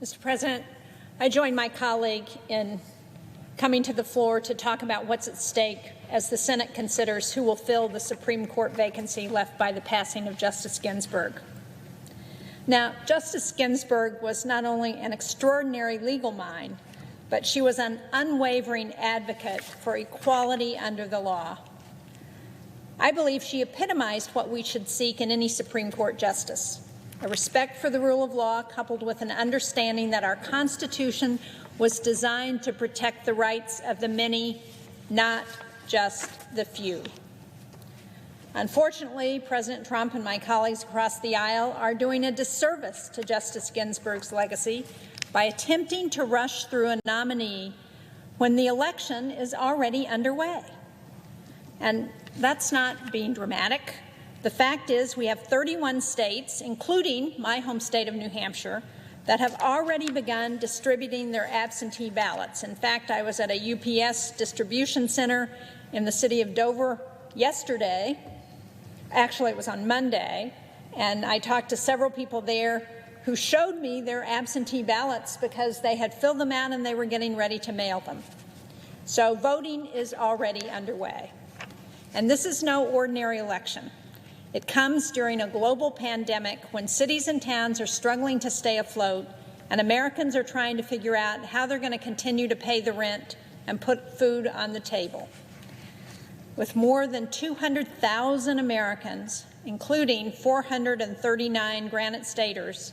Mr. President, I join my colleague in coming to the floor to talk about what's at stake as the Senate considers who will fill the Supreme Court vacancy left by the passing of Justice Ginsburg. Now, Justice Ginsburg was not only an extraordinary legal mind, but she was an unwavering advocate for equality under the law. I believe she epitomized what we should seek in any Supreme Court justice: a respect for the rule of law coupled with an understanding that our Constitution was designed to protect the rights of the many, not just the few. Unfortunately, President Trump and my colleagues across the aisle are doing a disservice to Justice Ginsburg's legacy by attempting to rush through a nominee when the election is already underway. And that's not being dramatic. The fact is we have 31 states, including my home state of New Hampshire, that have already begun distributing their absentee ballots. In fact, I was at a UPS distribution center in the city of Dover yesterday. Actually, it was on Monday, and I talked to several people there who showed me their absentee ballots because they had filled them out and they were getting ready to mail them. So voting is already underway. And this is no ordinary election. It comes during a global pandemic when cities and towns are struggling to stay afloat and Americans are trying to figure out how they're going to continue to pay the rent and put food on the table. With more than 200,000 Americans, including 439 Granite Staters,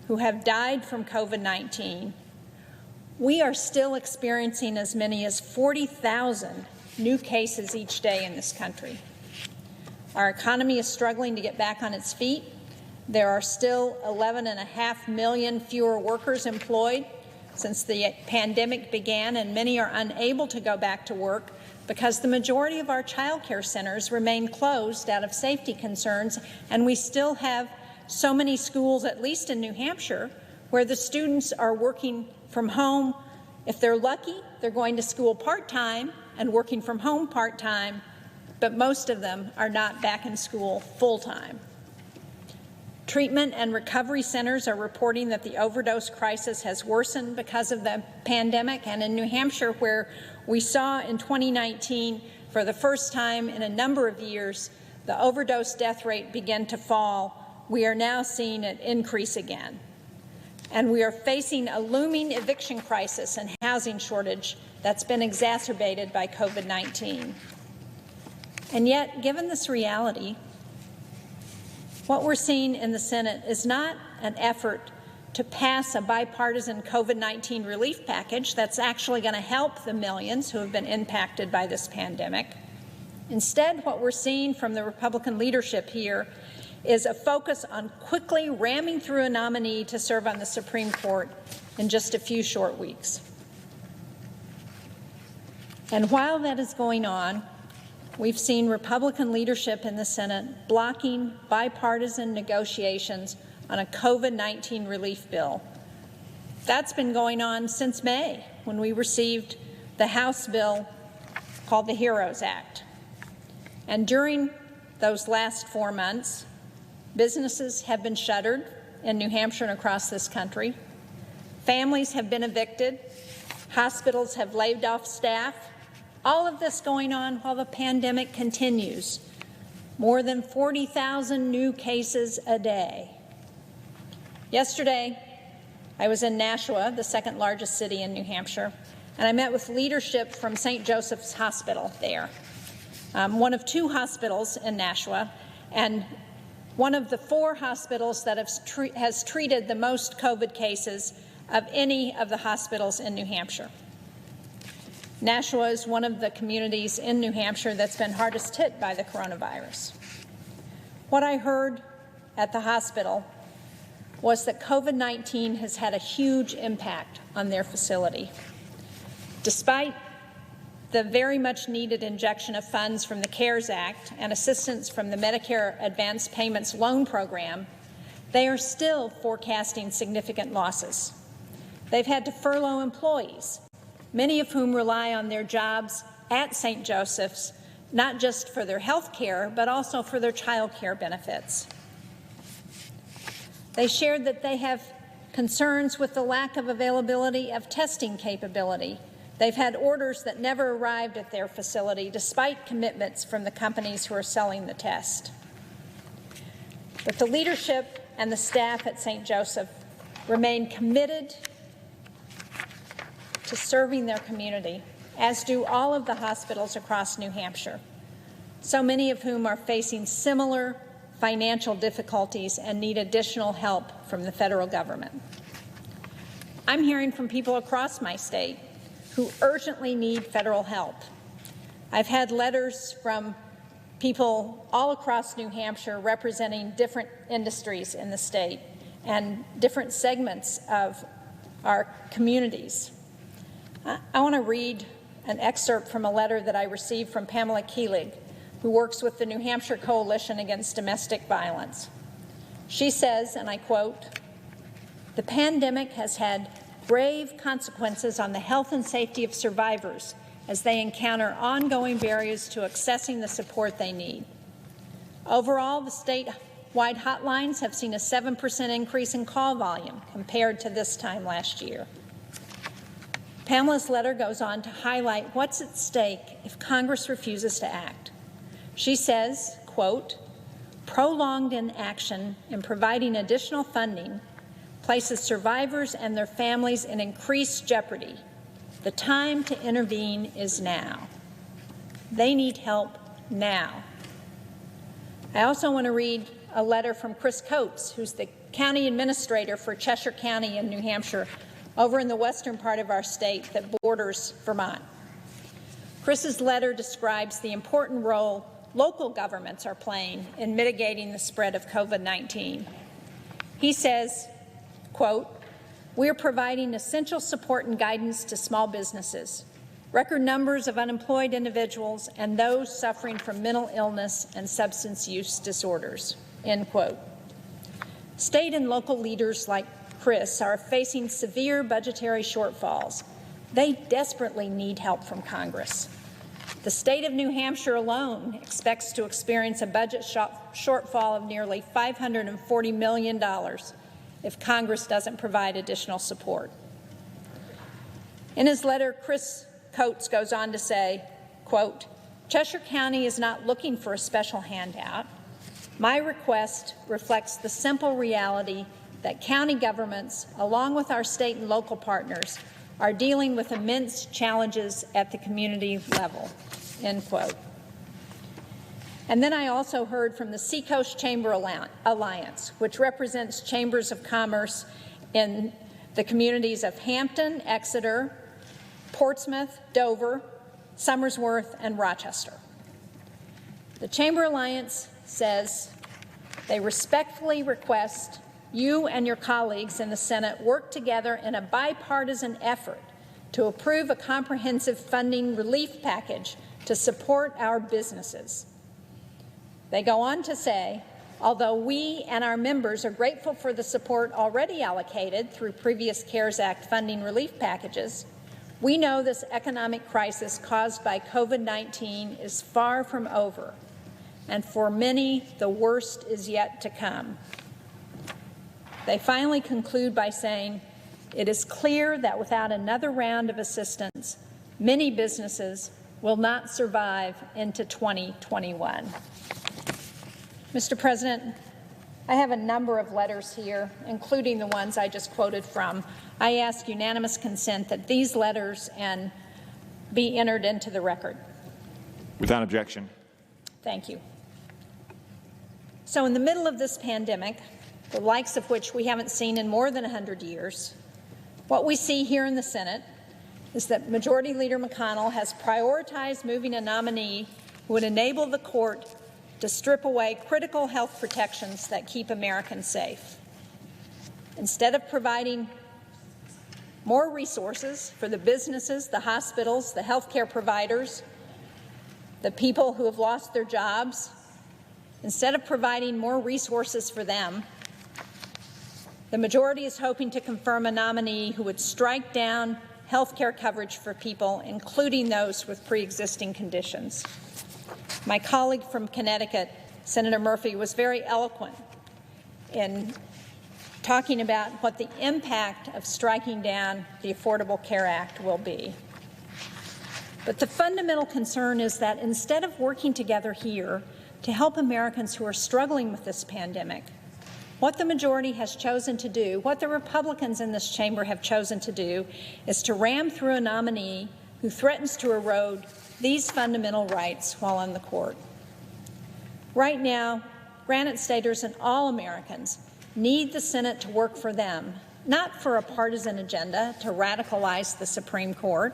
who have died from COVID-19, we are still experiencing as many as 40,000 new cases each day in this country. Our economy is struggling to get back on its feet. There are still 11.5 million fewer workers employed since the pandemic began, and many are unable to go back to work because the majority of our child care centers remain closed out of safety concerns, and we still have so many schools, at least in New Hampshire, where the students are working from home. If they're lucky, they're going to school part-time and working from home part-time, but most of them are not back in school full-time. Treatment and recovery centers are reporting that the overdose crisis has worsened because of the pandemic, and in New Hampshire, where we saw in 2019, for the first time in a number of years, the overdose death rate begin to fall, we are now seeing it increase again. And we are facing a looming eviction crisis and housing shortage that's been exacerbated by COVID-19. And yet, given this reality, what we're seeing in the Senate is not an effort to pass a bipartisan COVID-19 relief package that's actually going to help the millions who have been impacted by this pandemic. Instead, what we're seeing from the Republican leadership here is a focus on quickly ramming through a nominee to serve on the Supreme Court in just a few short weeks. And while that is going on, we've seen Republican leadership in the Senate blocking bipartisan negotiations on a COVID-19 relief bill. That's been going on since May, when we received the House bill called the HEROES Act. And during those last 4 months, businesses have been shuttered in New Hampshire and across this country. Families have been evicted. Hospitals have laid off staff. All of this going on while the pandemic continues. More than 40,000 new cases a day. Yesterday, I was in Nashua, the second largest city in New Hampshire, and I met with leadership from St. Joseph's Hospital there, one of 2 hospitals in Nashua, and one of the 4 hospitals that has treated the most COVID cases of any of the hospitals in New Hampshire. Nashua is one of the communities in New Hampshire that's been hardest hit by the coronavirus. What I heard at the hospital was that COVID-19 has had a huge impact on their facility. Despite the very much needed injection of funds from the CARES Act and assistance from the Medicare Advanced Payments Loan Program, they are still forecasting significant losses. They've had to furlough employees, many of whom rely on their jobs at St. Joseph's, not just for their health care, but also for their child care benefits. They shared that they have concerns with the lack of availability of testing capability. They've had orders that never arrived at their facility, despite commitments from the companies who are selling the test. But the leadership and the staff at St. Joseph remain committed to serving their community, as do all of the hospitals across New Hampshire, so many of whom are facing similar financial difficulties and need additional help from the federal government. I'm hearing from people across my state who urgently need federal help. I've had letters from people all across New Hampshire representing different industries in the state and different segments of our communities. I want to read an excerpt from a letter that I received from Pamela Keelig, who works with the New Hampshire Coalition Against Domestic Violence. She says, and I quote, "The pandemic has had grave consequences on the health and safety of survivors as they encounter ongoing barriers to accessing the support they need. Overall, the statewide hotlines have seen a 7% increase in call volume compared to this time last year." Pamela's letter goes on to highlight what's at stake if Congress refuses to act. She says, quote, "Prolonged inaction in providing additional funding places survivors and their families in increased jeopardy. The time to intervene is now. They need help now." I also want to read a letter from Chris Coates, who's the county administrator for Cheshire County in New Hampshire, over in the western part of our state that borders Vermont. Chris's letter describes the important role local governments are playing in mitigating the spread of COVID-19. He says, quote, "We are providing essential support and guidance to small businesses, record numbers of unemployed individuals, and those suffering from mental illness and substance use disorders," end quote. State and local leaders like Chris are facing severe budgetary shortfalls. They desperately need help from Congress. The state of New Hampshire alone expects to experience a budget shortfall of nearly $540 million if Congress doesn't provide additional support. In his letter, Chris Coates goes on to say, quote, "Cheshire County is not looking for a special handout. My request reflects the simple reality that county governments, along with our state and local partners, are dealing with immense challenges at the community level," end quote. And then I also heard from the Seacoast Chamber Alliance, which represents chambers of commerce in the communities of Hampton, Exeter, Portsmouth, Dover, Somersworth, and Rochester. The Chamber Alliance says they respectfully request you and your colleagues in the Senate work together in a bipartisan effort to approve a comprehensive funding relief package to support our businesses. They go on to say, although we and our members are grateful for the support already allocated through previous CARES Act funding relief packages, we know this economic crisis caused by COVID-19 is far from over, and for many, the worst is yet to come. They finally conclude by saying, it is clear that without another round of assistance, many businesses will not survive into 2021. Mr. President, I have a number of letters here, including the ones I just quoted from. I ask unanimous consent that these letters be entered into the record. Without objection. Thank you. So in the middle of this pandemic, the likes of which we haven't seen in more than 100 years, what we see here in the Senate is that Majority Leader McConnell has prioritized moving a nominee who would enable the court to strip away critical health protections that keep Americans safe. Instead of providing more resources for the businesses, the hospitals, the healthcare providers, the people who have lost their jobs, instead of providing more resources for them, the majority is hoping to confirm a nominee who would strike down health care coverage for people, including those with pre-existing conditions. My colleague from Connecticut, Senator Murphy, was very eloquent in talking about what the impact of striking down the Affordable Care Act will be. But the fundamental concern is that instead of working together here to help Americans who are struggling with this pandemic, what the majority has chosen to do, what the Republicans in this chamber have chosen to do, is to ram through a nominee who threatens to erode these fundamental rights while on the court. Right now, Granite Staters and all Americans need the Senate to work for them, not for a partisan agenda to radicalize the Supreme Court.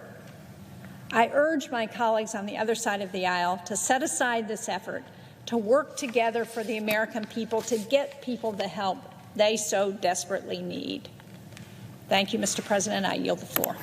I urge my colleagues on the other side of the aisle to set aside this effort to work together for the American people, to get people the help they so desperately need. Thank you, Mr. President. I yield the floor.